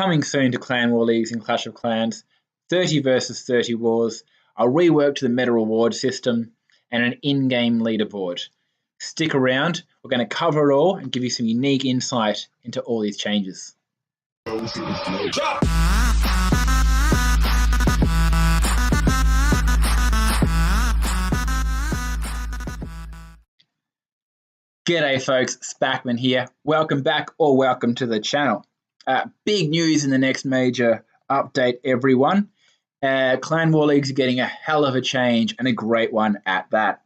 Coming soon to Clan War Leagues and Clash of Clans, 30 versus 30 wars, a rework to the meta reward system, and an in-game leaderboard. Stick around, we're going to cover it all and give you some unique insight into all these changes. G'day folks, Spackman here. Welcome back or welcome to the channel. Big news in the next major update, everyone. Clan War Leagues are getting a hell of a change, and a great one at that.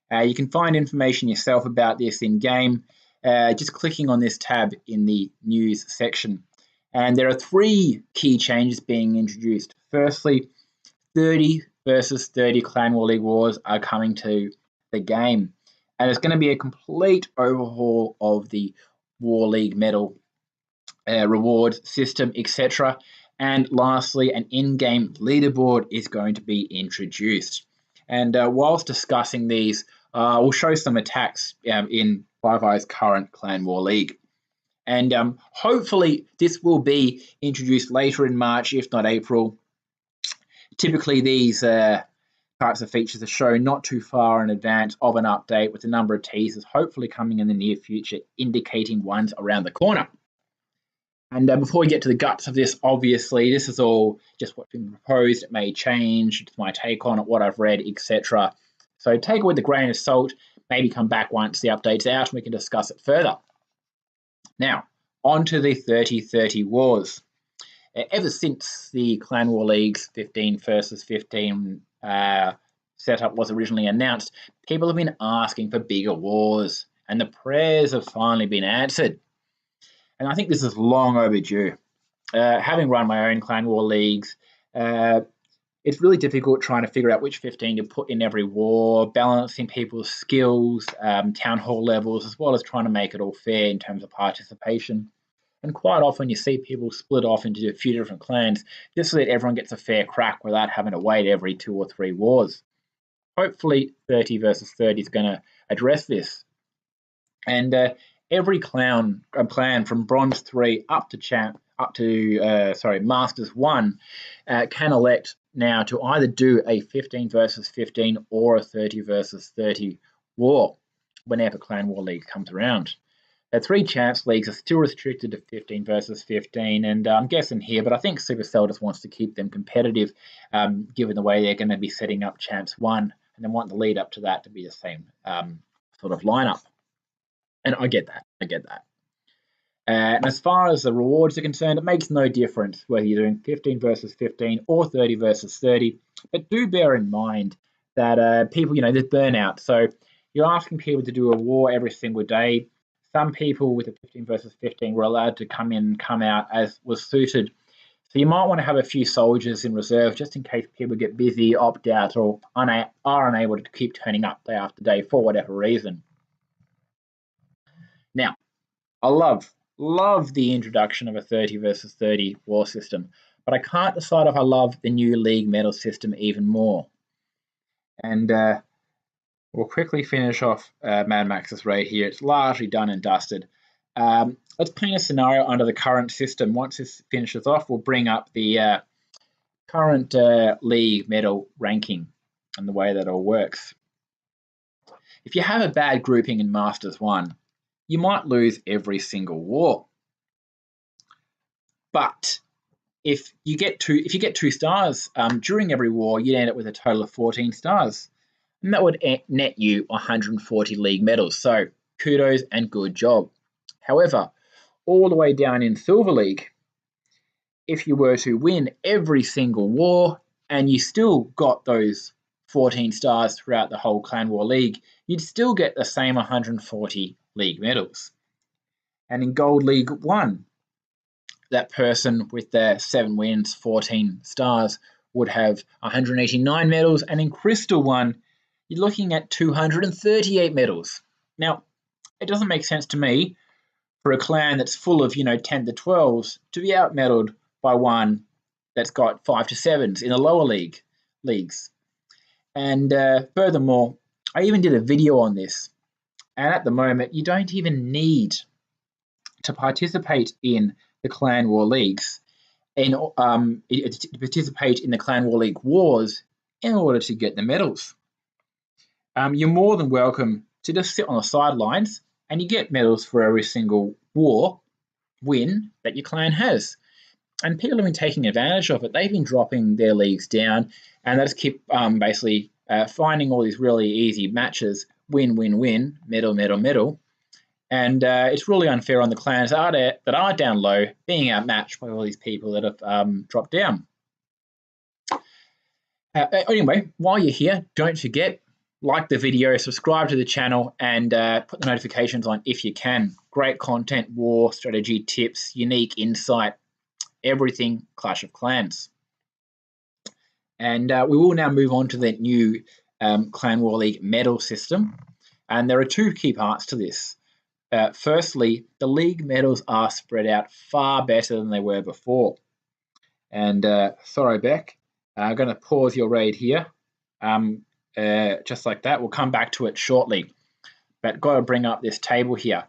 You can find information yourself about this in-game, just clicking on this tab in the news section. And there are three key changes being introduced. Firstly, 30 versus 30 Clan War League wars are coming to the game. And it's going to be a complete overhaul of the War League medal reward system, etc. And lastly, an in-game leaderboard is going to be introduced. And whilst discussing these, we'll show some attacks in Five Eyes' current Clan War League. And hopefully this will be introduced later in March, if not April. Typically these types of features are shown not too far in advance of an update, with a number of teasers hopefully coming in the near future, indicating ones around the corner. And before we get to the guts of this, obviously, this is all just what's been proposed. It may change. It's my take on it, what I've read, etc. So take it with a grain of salt. Maybe come back once the update's out and we can discuss it further. Now, on to the 30-30 wars. Ever since the Clan War Leagues 15 versus 15 setup was originally announced, people have been asking for bigger wars, and the prayers have finally been answered. And I think this is long overdue. Having run my own Clan War Leagues, it's really difficult trying to figure out which 15 to put in every war, balancing people's skills, town hall levels, as well as trying to make it all fair in terms of participation. And quite often you see people split off into a few different clans just so that everyone gets a fair crack without having to wait every 2 or 3 wars. Hopefully 30 versus 30 is going to address this. And every clan from Bronze 3 up to Masters 1 can elect now to either do a 15 versus 15 or a 30 versus 30 war whenever Clan War League comes around. 3 champs leagues are still restricted to 15 versus 15, and I'm guessing here, but I think Supercell just wants to keep them competitive, given the way they're going to be setting up champs 1, and they want the lead up to that to be the same sort of lineup. And I get that. And as far as the rewards are concerned, it makes no difference whether you're doing 15 versus 15 or 30 versus 30. But do bear in mind that people, there's burnout. So you're asking people to do a war every single day. Some people with the 15 versus 15 were allowed to come in and come out as was suited. So you might want to have a few soldiers in reserve just in case people get busy, opt out, or are unable to keep turning up day after day for whatever reason. Now, I love the introduction of a 30 versus 30 war system, but I can't decide if I love the new league medal system even more. And we'll quickly finish off Mad Max's raid here. It's largely done and dusted. Let's paint a scenario under the current system. Once this finishes off, we'll bring up the current league medal ranking and the way that all works. If you have a bad grouping in Masters 1, you might lose every single war. But if you get 2 stars during every war, you'd end up with a total of 14 stars. And that would net you 140 league medals. So kudos and good job. However, all the way down in Silver League, if you were to win every single war and you still got those 14 stars throughout the whole Clan War League, you'd still get the same 140 league medals. And in Gold League 1, that person with their 7 wins, 14 stars would have 189 medals, and in Crystal 1, you're looking at 238 medals. Now, it doesn't make sense to me for a clan that's full of, 10 to 12s to be out-medaled by one that's got 5 to 7s in the lower leagues. And furthermore, I even did a video on this. And at the moment, you don't even need to participate in the Clan War Leagues to participate in the Clan War League wars in order to get the medals. You're more than welcome to just sit on the sidelines and you get medals for every single war win that your clan has. And people have been taking advantage of it. They've been dropping their leagues down and they just keep basically finding all these really easy matches, win, win, win, medal, medal, medal. And it's really unfair on the clans that are down low being outmatched by all these people that have dropped down. Anyway, while you're here, don't forget, like the video, subscribe to the channel, and put the notifications on if you can. Great content, war, strategy, tips, unique insight, everything Clash of Clans. And we will now move on to the new Clan War League medal system. And there are two key parts to this. Firstly, the league medals are spread out far better than they were before. And sorry, Beck, I'm going to pause your raid here. Just like that. We'll come back to it shortly. But got to bring up this table here.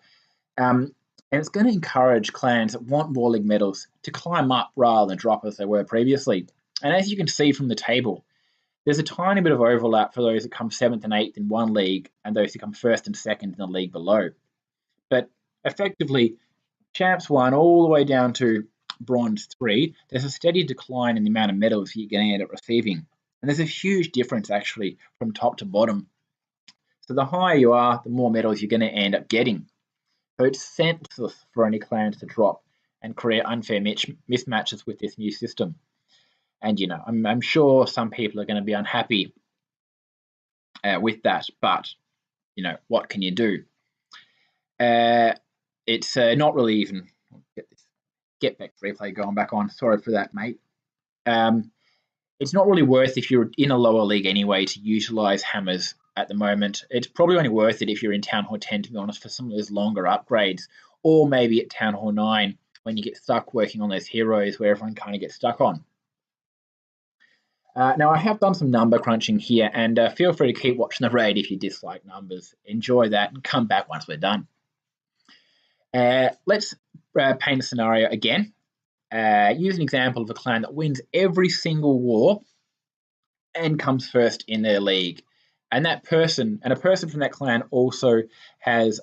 And it's going to encourage clans that want War League medals to climb up rather than drop as they were previously. And as you can see from the table, there's a tiny bit of overlap for those that come 7th and 8th in one league and those who come 1st and 2nd in the league below. But effectively, Champs 1 all the way down to Bronze 3, there's a steady decline in the amount of medals you're going to end up receiving. And there's a huge difference actually from top to bottom. So the higher you are, the more medals you're going to end up getting. So it's senseless for any clans to drop and create unfair mismatches with this new system. And, you know, I'm sure some people are going to be unhappy with that. But, you know, what can you do? It's not really even. Get back replay going back on. Sorry for that, mate. It's not really worth if you're in a lower league anyway to utilize hammers at the moment. It's probably only worth it if you're in Town Hall 10, to be honest, for some of those longer upgrades, or maybe at Town Hall 9 when you get stuck working on those heroes where everyone kind of gets stuck on. Now, I have done some number crunching here, and feel free to keep watching the raid if you dislike numbers. Enjoy that and come back once we're done. Let's paint a scenario again. Use an example of a clan that wins every single war and comes first in their league. And a person from that clan also has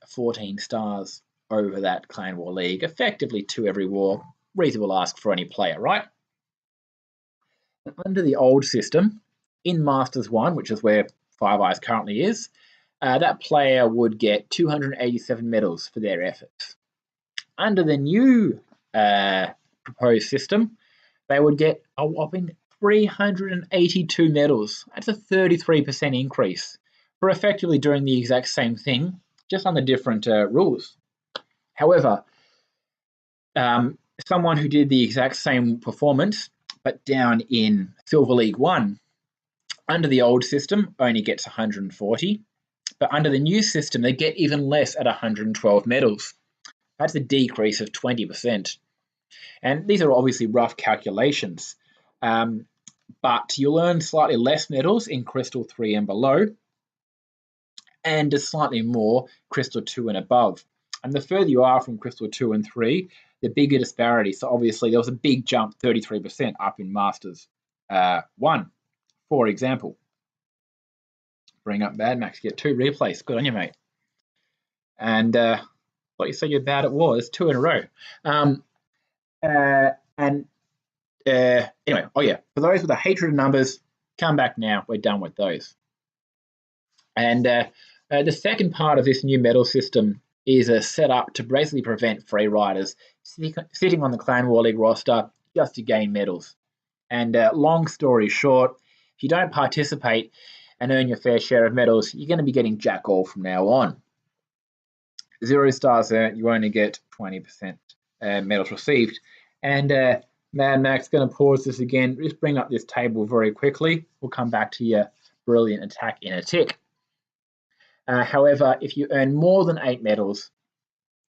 14 stars over that Clan War League, effectively 2 every war. Reasonable ask for any player, right? Under the old system, in Masters 1, which is where Five Eyes currently is, that player would get 287 medals for their efforts. Under the new proposed system, they would get a whopping 382 medals. That's a 33% increase for effectively doing the exact same thing, just under different rules. However, someone who did the exact same performance but down in Silver League 1, under the old system, only gets 140. But under the new system, they get even less at 112 medals. That's a decrease of 20%. And these are obviously rough calculations. But you'll earn slightly less medals in Crystal 3 and below, and just slightly more Crystal 2 and above. And the further you are from Crystal 2 and 3, the bigger disparity. So obviously there was a big jump, 33% up in Masters 1, for example. Bring up Bad Max, get 2 replays. Good on you, mate. And what you said you're bad at war, there's 2 in a row. Anyway, oh yeah, for those with a hatred of numbers, come back now. We're done with those. And the second part of this new medal system is a setup to basically prevent free riders sitting on the Clan War League roster just to gain medals. And long story short, if you don't participate and earn your fair share of medals, you're going to be getting jack all from now on. 0 stars earned, you only get 20% medals received. And Mad Max going to pause this again. Just bring up this table very quickly. We'll come back to your brilliant attack in a tick. However, if you earn more than 8 medals,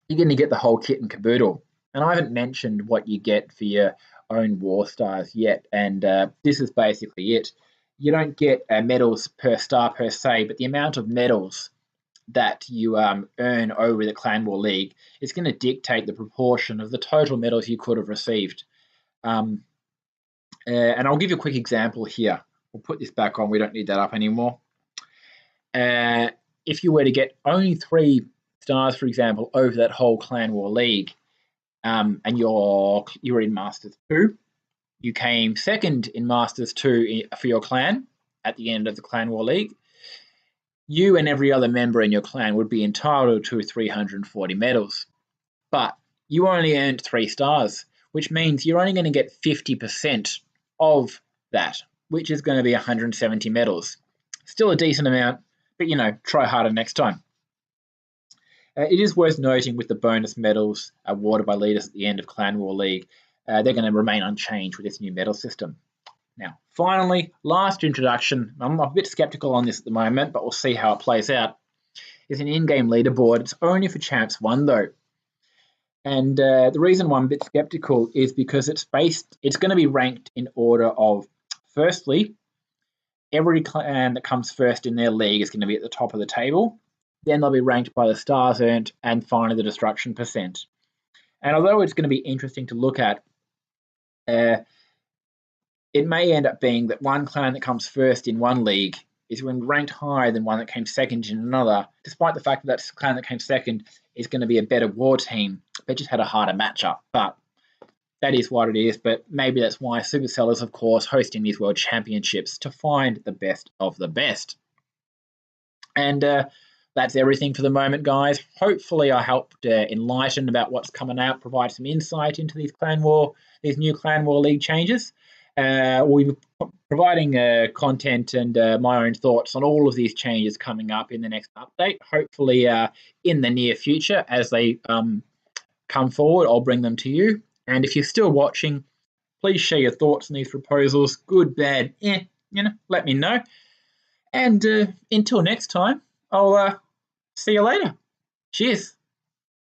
you're going to get the whole kit and caboodle. And I haven't mentioned what you get for your own war stars yet. And this is basically it. You don't get medals per star per se, but the amount of medals that you earn over the Clan War League is going to dictate the proportion of the total medals you could have received. And I'll give you a quick example here. We'll put this back on. We don't need that up anymore. If you were to get only 3 stars, for example, over that whole Clan War League, and you're in Masters 2, you came second in Masters 2 for your clan at the end of the Clan War League, you and every other member in your clan would be entitled to 340 medals. But you only earned 3 stars, which means you're only going to get 50% of that, which is going to be 170 medals. Still a decent amount, but try harder next time. It is worth noting with the bonus medals awarded by leaders at the end of Clan War League, they're going to remain unchanged with this new medal system. Now, finally, last introduction, I'm a bit skeptical on this at the moment, but we'll see how it plays out, is an in-game leaderboard. It's only for Champs 1 though. And the reason why I'm a bit skeptical is because it's going to be ranked in order of, firstly, every clan that comes first in their league is going to be at the top of the table. Then they'll be ranked by the stars earned, and finally the destruction percent. And although it's going to be interesting to look at, it may end up being that one clan that comes first in one league is ranked higher than one that came second in another, despite the fact that that clan that came second is going to be a better war team, but just had a harder matchup. But that is what it is. But maybe that's why Supercell is, of course, hosting these World Championships to find the best of the best. And that's everything for the moment, guys. Hopefully I helped enlighten about what's coming out, provide some insight into these new Clan War League changes. We'll be providing content and my own thoughts on all of these changes coming up in the next update. Hopefully in the near future, as they come forward, I'll bring them to you. And if you're still watching, please share your thoughts on these proposals. Good, bad, let me know. And until next time, I'll see you later. Cheers.